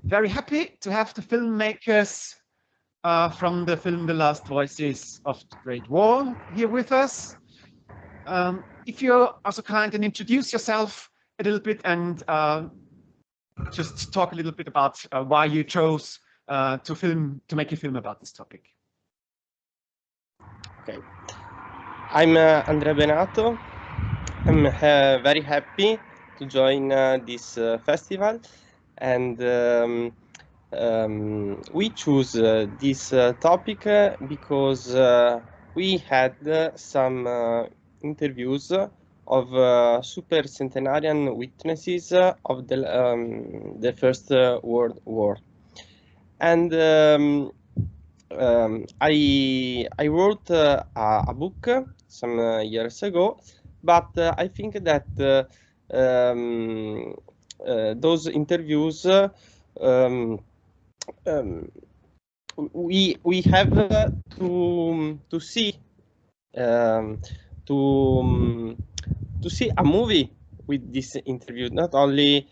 very happy to have the filmmakers from the film The Last Voices of the Great War here with us. If you're also kind and introduce yourself a little bit and just talk a little bit about why you chose to make a film about this topic. Okay, I'm Andrea Benato. I'm very happy to join this festival, and we choose this topic because we had some interviews of super centenarian witnesses of the First World War, and I wrote a book some years ago, but I think that those interviews we have to see to see a movie with this interview, not only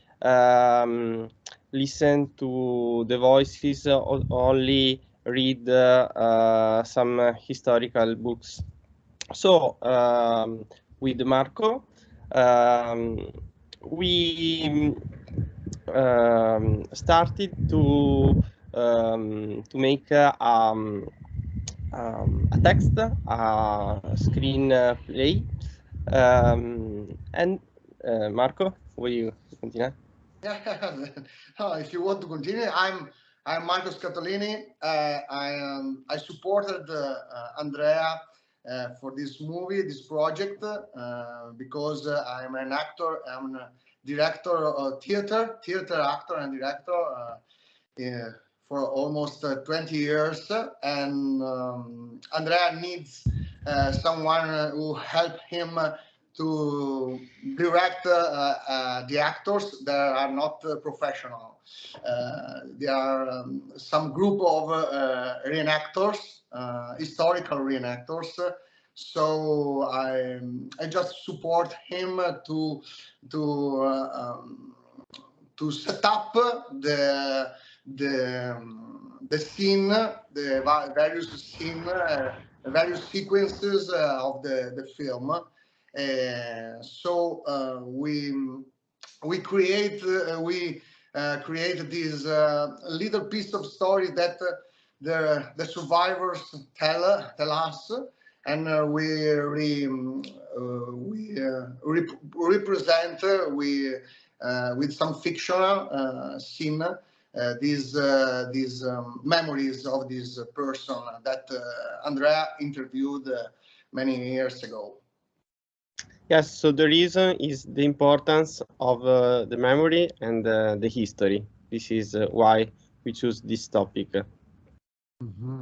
listen to the voices or only read some historical books. So with Marco, we started to make a text, a screenplay, and Marco, will you continue? Yeah, if you want to continue, I'm Marco Scatolini. I supported Andrea for this movie, this project, because I'm an actor, I'm a director of theater actor and director for almost 20 years, and Andrea needs someone who help him to direct the actors that are not professional. There are some group of reenactors, historical reenactors. So I just support him to set up the scene, the various scene, various sequences of the film. So we create this little piece of story that the survivors tell us, and we represent with some fictional scene these memories of this person that Andrea interviewed many years ago. Yes, so the reason is the importance of the memory and the history. This is why we choose this topic.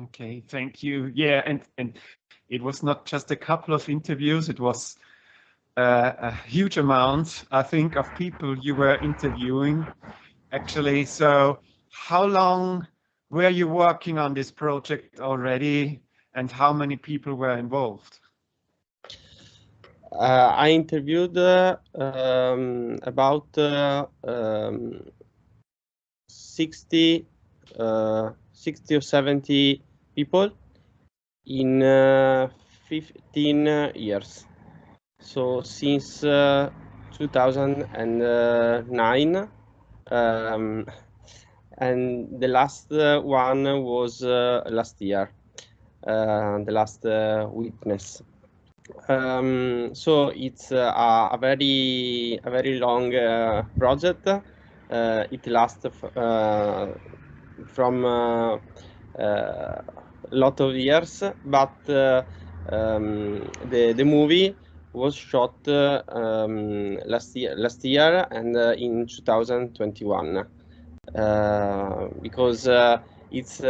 Okay, thank you. Yeah, and it was not just a couple of interviews, it was a huge amount, I think, of people you were interviewing, actually. So how long were you working on this project already, and how many people were involved? I interviewed about 60 or 70 people in 15 years. So since 2009, and the last one was last year, the last witness. So it's a very long project. It lasts from a lot of years, but the movie was shot last year and in 2021 because it's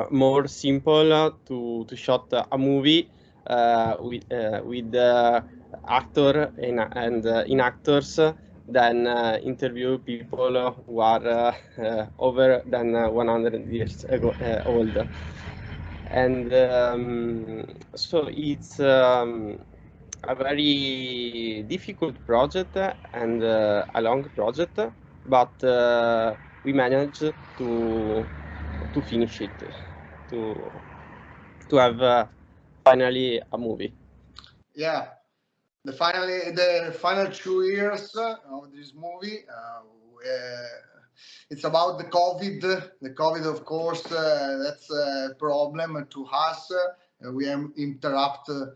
more simple to shot a movie with actor and inactors than interview people who are over than 100 years old. And so it's a very difficult project and a long project, but we managed to finish it, to have finally a movie. Yeah, the final 2 years of this movie. It's about the COVID. The COVID, of course, that's a problem to us. We interrupt the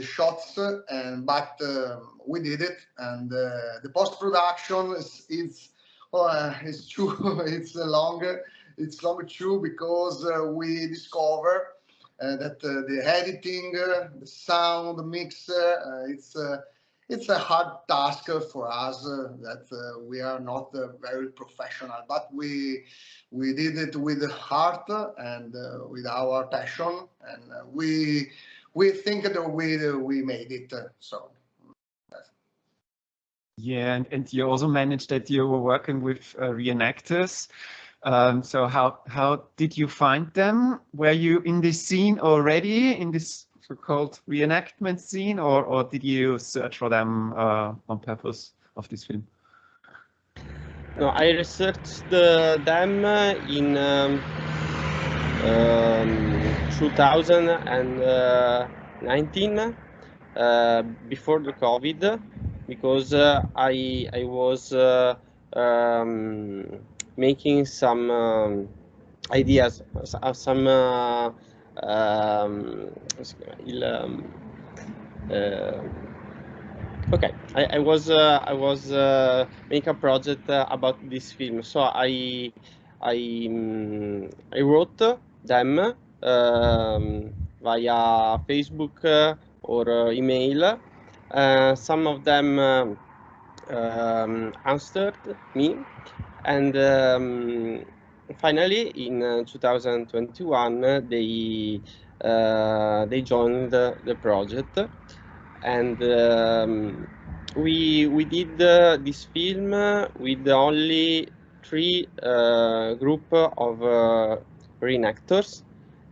shots, but we did it. And the post production is true. It's longer. It's longer too, because we discover that the editing, the sound, the mixer, it's a hard task for us. That we are not very professional, but we did it with heart and with our passion, and we think that we made it. So. Yeah, and you also managed that you were working with reenactors. So how did you find them? Were you in this scene already, in this so-called reenactment scene, or did you search for them on purpose of this film? No, I researched them in 2019, before the COVID, because I was making some ideas, some okay, I was making a project about this film, so I wrote them via Facebook or email. Some of them answered me, and finally in 2021 they joined the project, and we did this film with only 3 group of reenactors,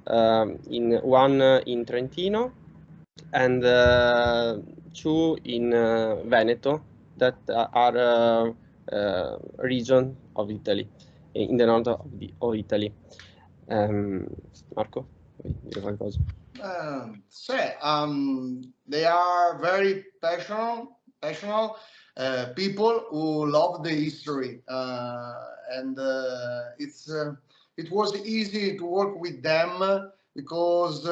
one in Trentino and 2 in Veneto, that are region of Italy, in the north of Italy. Marco, vuoi dire qualcosa? They are very passionate people who love the history, and it was easy to work with them, because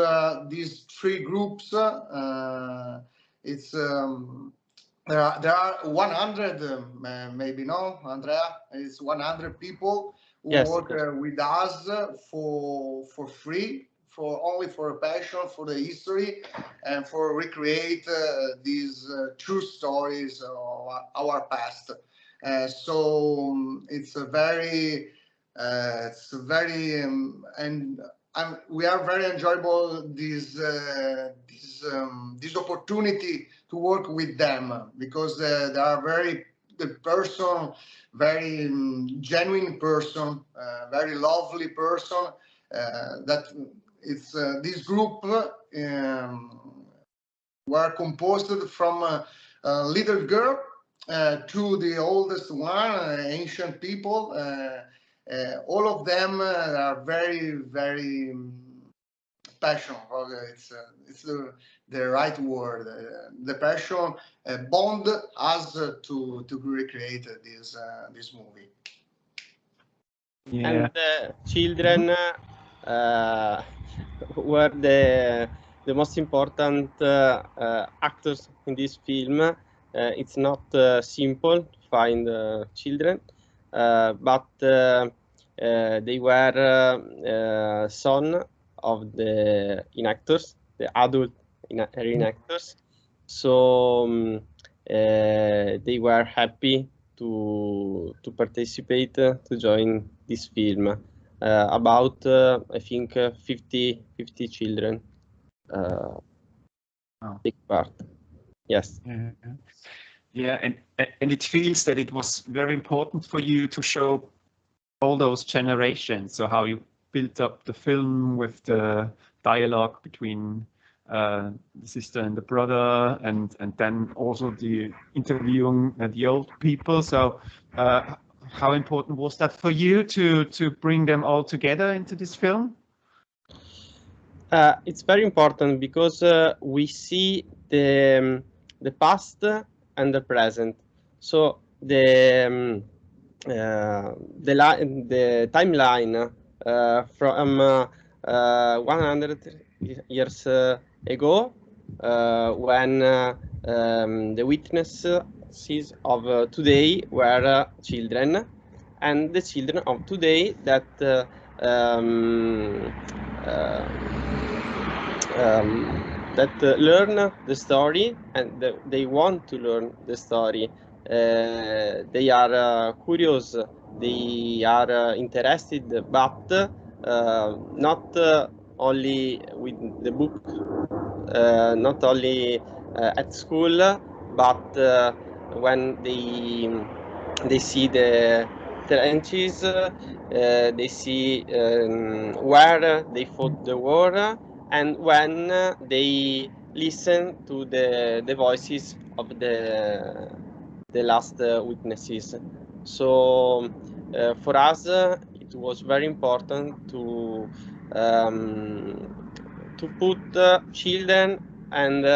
these 3 groups, it's there are 100, maybe, no, Andrea? It's 100 people who work with us for free, only for a passion for the history, and for recreate these true stories of our past. So it's a very, and we are very enjoyable this opportunity to work with them, because they are very genuine person, very lovely person. That it's this group were composed from a little girl to the oldest one, ancient people. All of them are very, very passionate. It's the right word. The passion bond us to recreate this movie. Yeah. And the children were the most important actors in this film. It's not simple to find children, but they were son of the reenactors, the adult reenactors. So they were happy to participate, to join this film. About I think 50 children take part. Yes. Yeah, and it feels that it was very important for you to show all those generations. So how you built up the film with the dialogue between the sister and the brother, and then also the interviewing the old people. So how important was that for you to bring them all together into this film? It's very important because we see the past and the present. So the timeline from 100 years ago, when the witnesses of today were children, and the children of today that learn the story, and they want to learn the story. They are curious, they are interested, but not only with the book, not only at school, but when they see the trenches, they see where they fought the war, and when they listen to the voices of the last witnesses. So for us, it was very important to put children and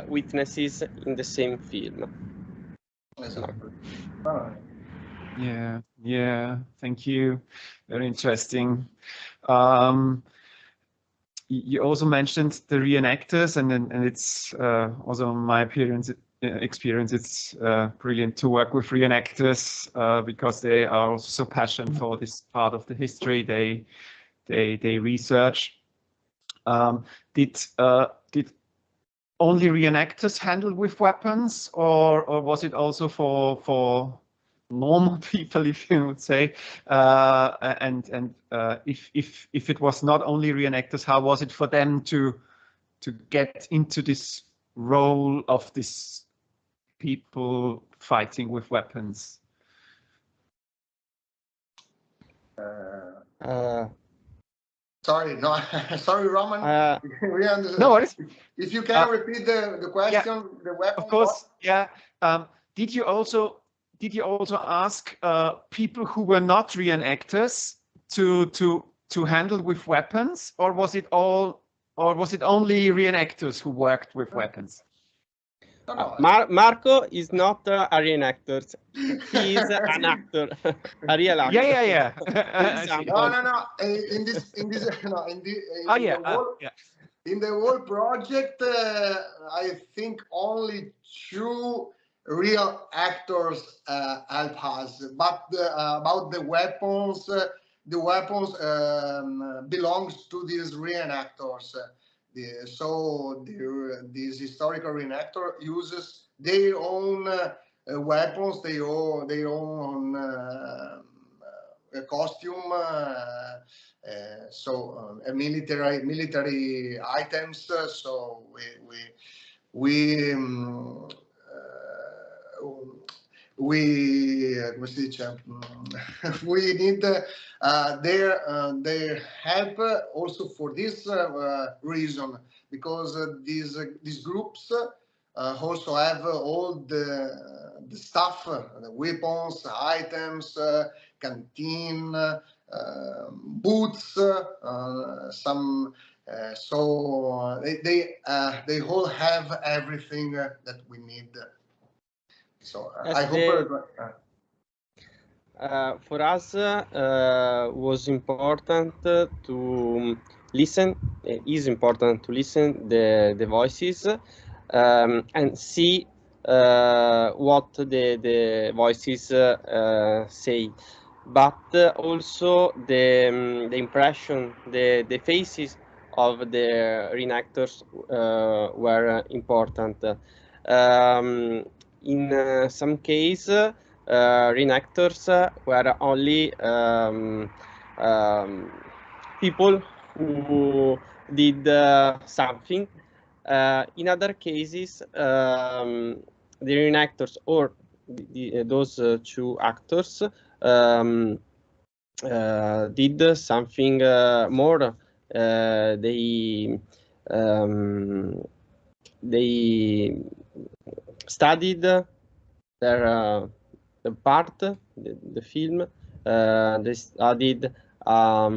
witnesses in the same film. Exactly. Yeah, thank you. Very interesting. You also mentioned the reenactors, and it's also my experience. It's brilliant to work with reenactors because they are also so passionate for this part of the history. They research. Did only reenactors handle with weapons, or was it also for normal people, if you would say, and if it was not only reenactors, how was it for them to get into this role of this people fighting with weapons? Sorry, no, sorry, Roman. We understand. No worries. If you can repeat the question, yeah, the weapon. Of course, yeah. Did you also ask people who were not reenactors to handle with weapons, or was it only reenactors who worked with weapons? Marco is not a reenactor. He is an actor, a real actor. Yeah. No. In the whole project, I think only 2 real actors help us. But about the weapons belongs to these reenactors. So this historical reenactor uses their own weapons, their own costume, so military items. So come si dice, we need their help also for this reason, because these groups also have all the stuff, the weapons, items, canteen, boots, some. So they all have everything that we need. So I hope for us was important to listen. It is important to listen the voices and see what the voices say, but also the impression, the faces of the reenactors were important. In some case, reenactors were only people who did something. In other cases, the reenactors or those 2 actors did something more. They they studied their the part, the film. They studied la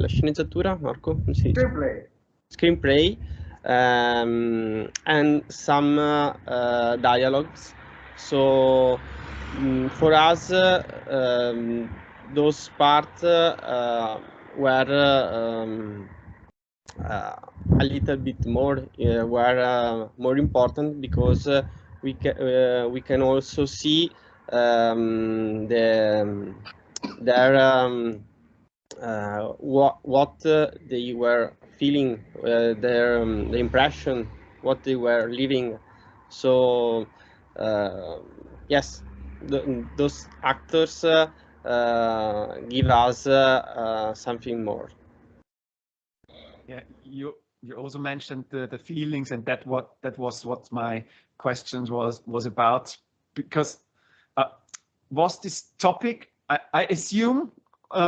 sceneggiatura, Marco? Screenplay. Screenplay, and some dialogues. So for us, those parts were a little bit more were more important, because we can also see their what they were feeling, the impression, what they were living. So yes, those actors give us something more. Yeah, you also mentioned the feelings, and that was what my questions was about, because was this topic, I assume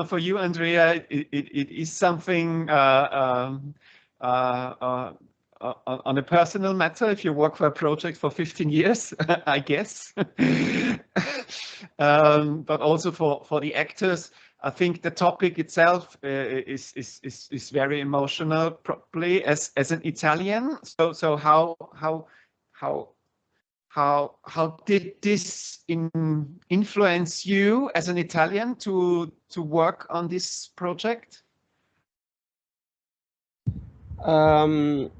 for you, Andrea, it is something on a personal matter, if you work for a project for 15 years, I guess. But also for the actors, I think the topic itself is very emotional, probably as an Italian. So how did this influence you as an Italian to work on this project? In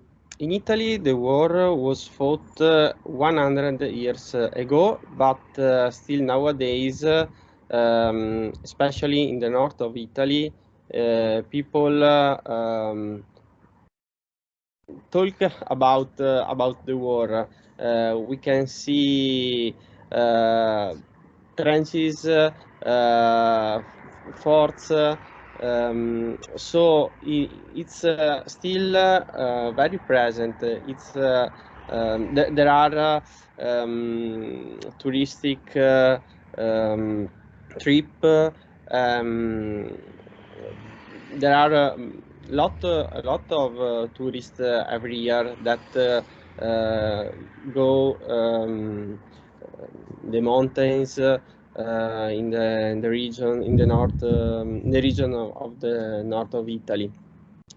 Italy, the war was fought 100 years ago, but still nowadays, especially in the north of Italy, people talk about the war. We can see trenches, forts. So it's still very present. It's there are touristic trip. There are a lot of tourists every year that go the mountains in the region, in the north, in the region of the north of Italy.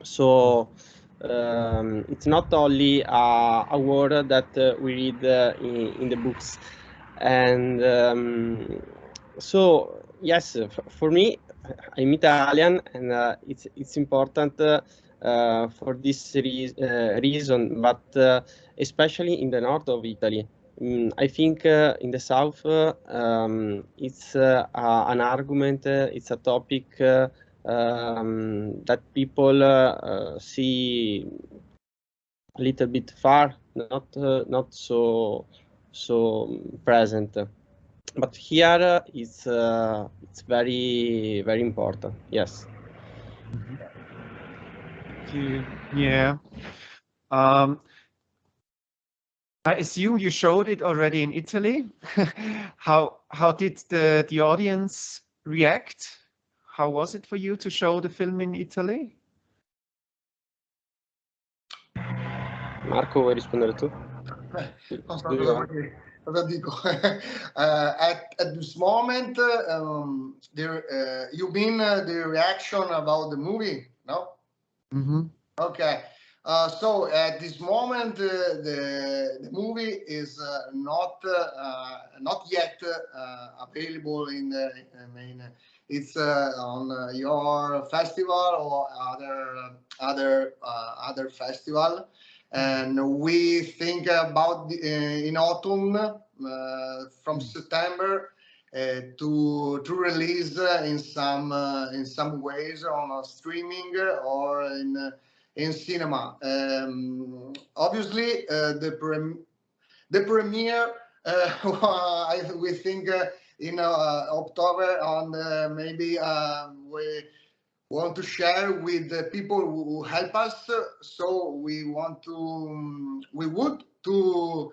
So it's not only a word that we read in the books, and so yes, for me, I'm Italian, and it's important for this reason, but especially in the north of Italy. I think in the south it's an argument, it's a topic that people see a little bit far, not so present. But here it's very important. Yes. Yeah. I assume you showed it already in Italy. How did the audience react? How was it for you to show the film in Italy? Marco, vuoi rispondere tu? Non so cosa dico. At this moment, you mean the reaction about the movie, no? Mm-hmm. Okay. So at this moment, the movie is not yet available in the it's on your festival or other festival, and we think about in autumn from September to release in some ways on streaming or in cinema. Obviously, the premiere we think in October, on maybe we want to share with the people who help us. So we would to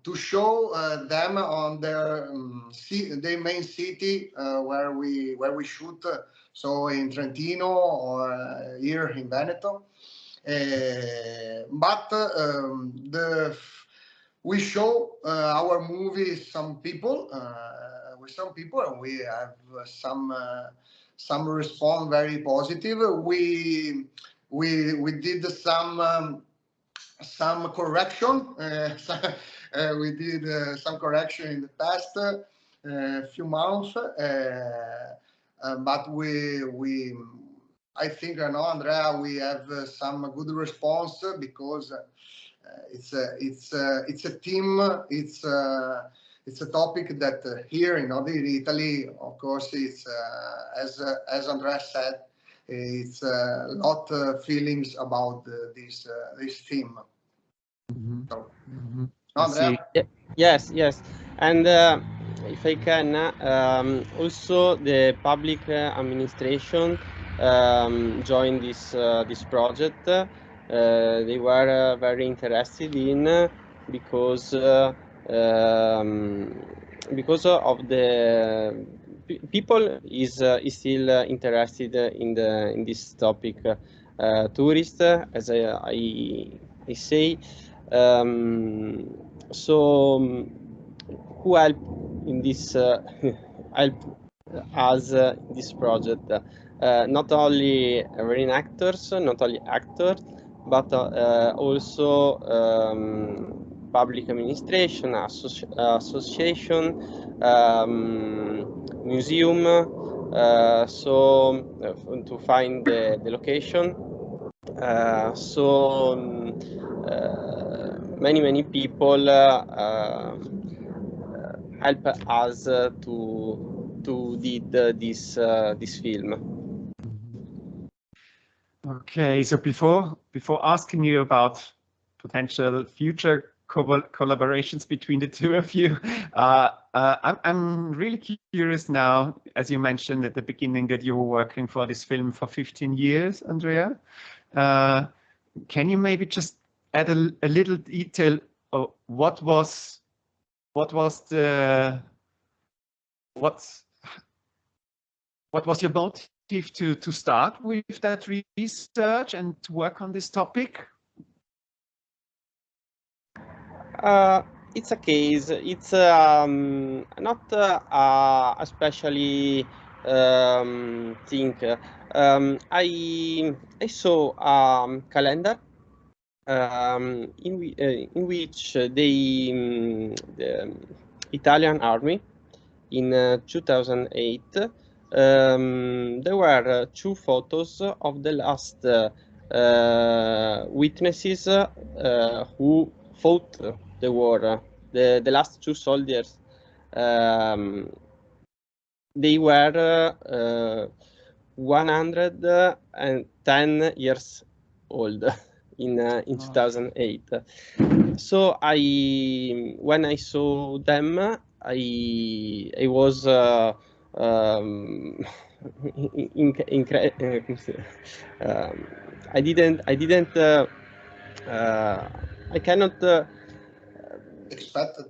to show them on their main city where we shoot, so in Trentino or here in Veneto. But we show our movie with some people, and we have some response very positive. We did some correction. We did some correction in the past few months, but I think, Andrea, we have some good response because it's a team. It's a topic that here in Italy, of course, it's as Andrea said, it's a lot of feelings about this theme. Mm-hmm. So, Mm-hmm. Andrea? Yes, and if I can, also the public administration joined this project. They were very interested in because of the people is still interested in this topic. Tourists, as I say. So who help in this help us in this project? Not only reenactors, not only actors, but also public administration, association, museum. So to find the location. Many people help us to did this film. Okay, so before asking you about potential future collaborations between the two of you, I'm really curious now, as you mentioned at the beginning that you were working for this film for 15 years, Andrea. Can you maybe just add a little detail of what was your motive to start with that research and to work on this topic? It's a case. It's not especially think. I saw a calendar in which the Italian army in 2008 there were two photos of the last witnesses who fought the war. The last two soldiers. They were 110 years old in 2008. So when I saw them, I was I cannot expected.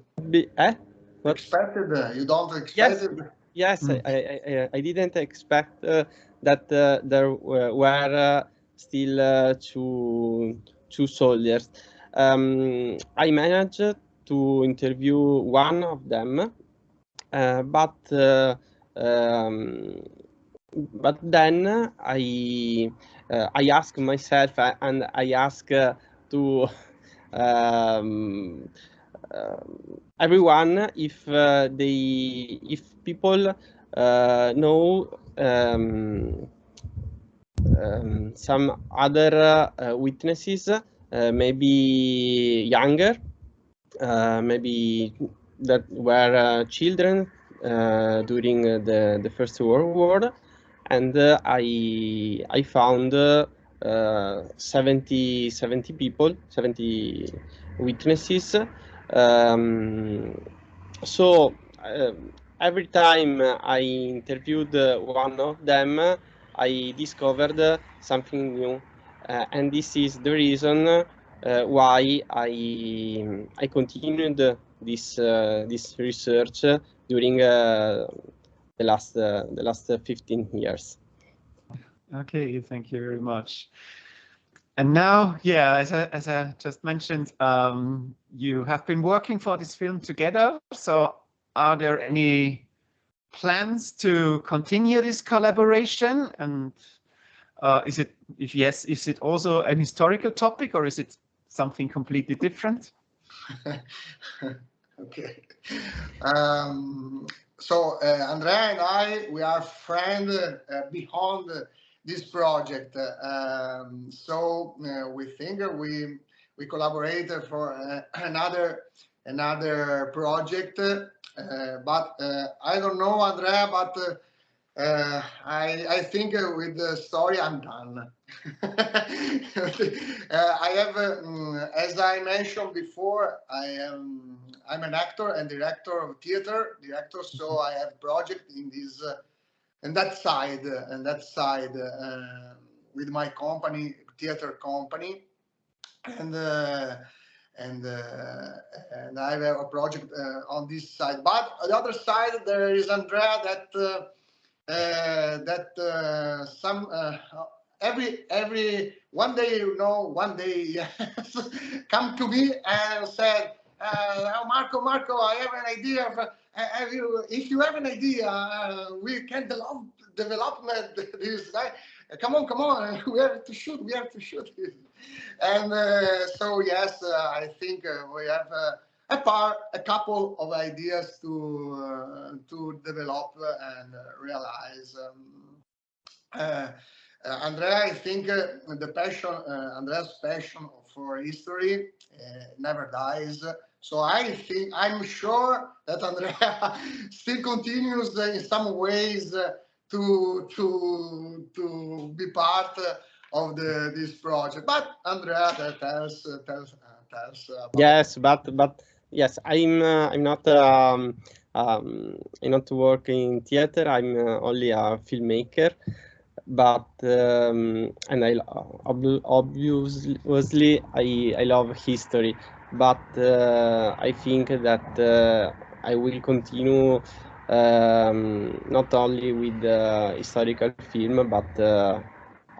What? Expected? You don't expect it? Yes, I didn't expect that there were still two soldiers. I managed to interview one of them, but then I asked myself and I asked to everyone if people know some other witnesses, maybe younger, maybe that were children during the First World War, and I found 70 people, 70 witnesses. So every time I interviewed one of them, I discovered something new, and this is the reason why I continued this this research during the last 15 years. Okay, thank you very much. And now, yeah, as I just mentioned, you have been working for this film together. So are there any plans to continue this collaboration? And is it, if yes, is it also an historical topic, or is it something completely different? Okay. So Andrea and I, we are friends beyond this project. So we think we collaborate for another project. But I don't know, Andrea, but I think with the story I'm done. I have, as I mentioned before, I'm an actor and director of theater, so I have project in this and that side with my company, theater company, and I have a project on this side. But on the other side, there is Andrea every one day, one day yes, come to me and said, oh, Marco, I have an idea. If you have an idea, we can develop this. Come on, we have to shoot. And so yes, I think we have a couple of ideas to develop and realize. Andrea, I think Andrea's passion for history never dies. So I'm sure that Andrea still continues in some ways to be part of this project. But Andrea tells about yes, but yes, I'm not working in theater. I'm only a filmmaker. But and obviously I love history, but I think that I will continue not only with historical film, but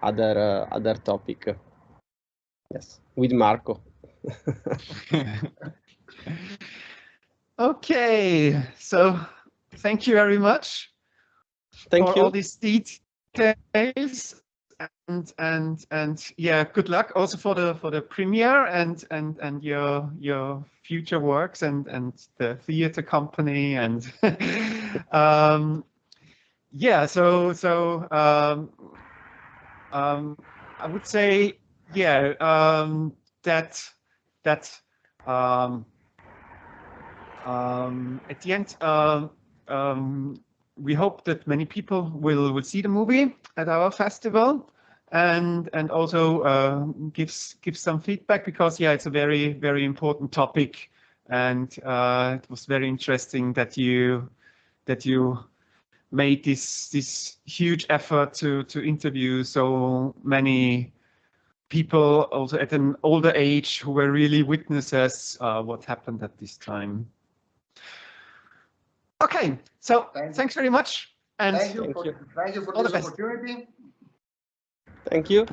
other topic. Yes, with Marco. Okay, so thank you very much for all these details, and yeah, good luck also for the premiere and your future works and the theater company and yeah, so I would say, yeah, that at the end, we hope that many people will see the movie at our festival and also give some feedback, because yeah, it's a very, very important topic, and it was very interesting that you made this huge effort to interview so many people also at an older age who were really witnesses what happened at this time. Okay, so thanks very much, and thank you for this opportunity. Thank you.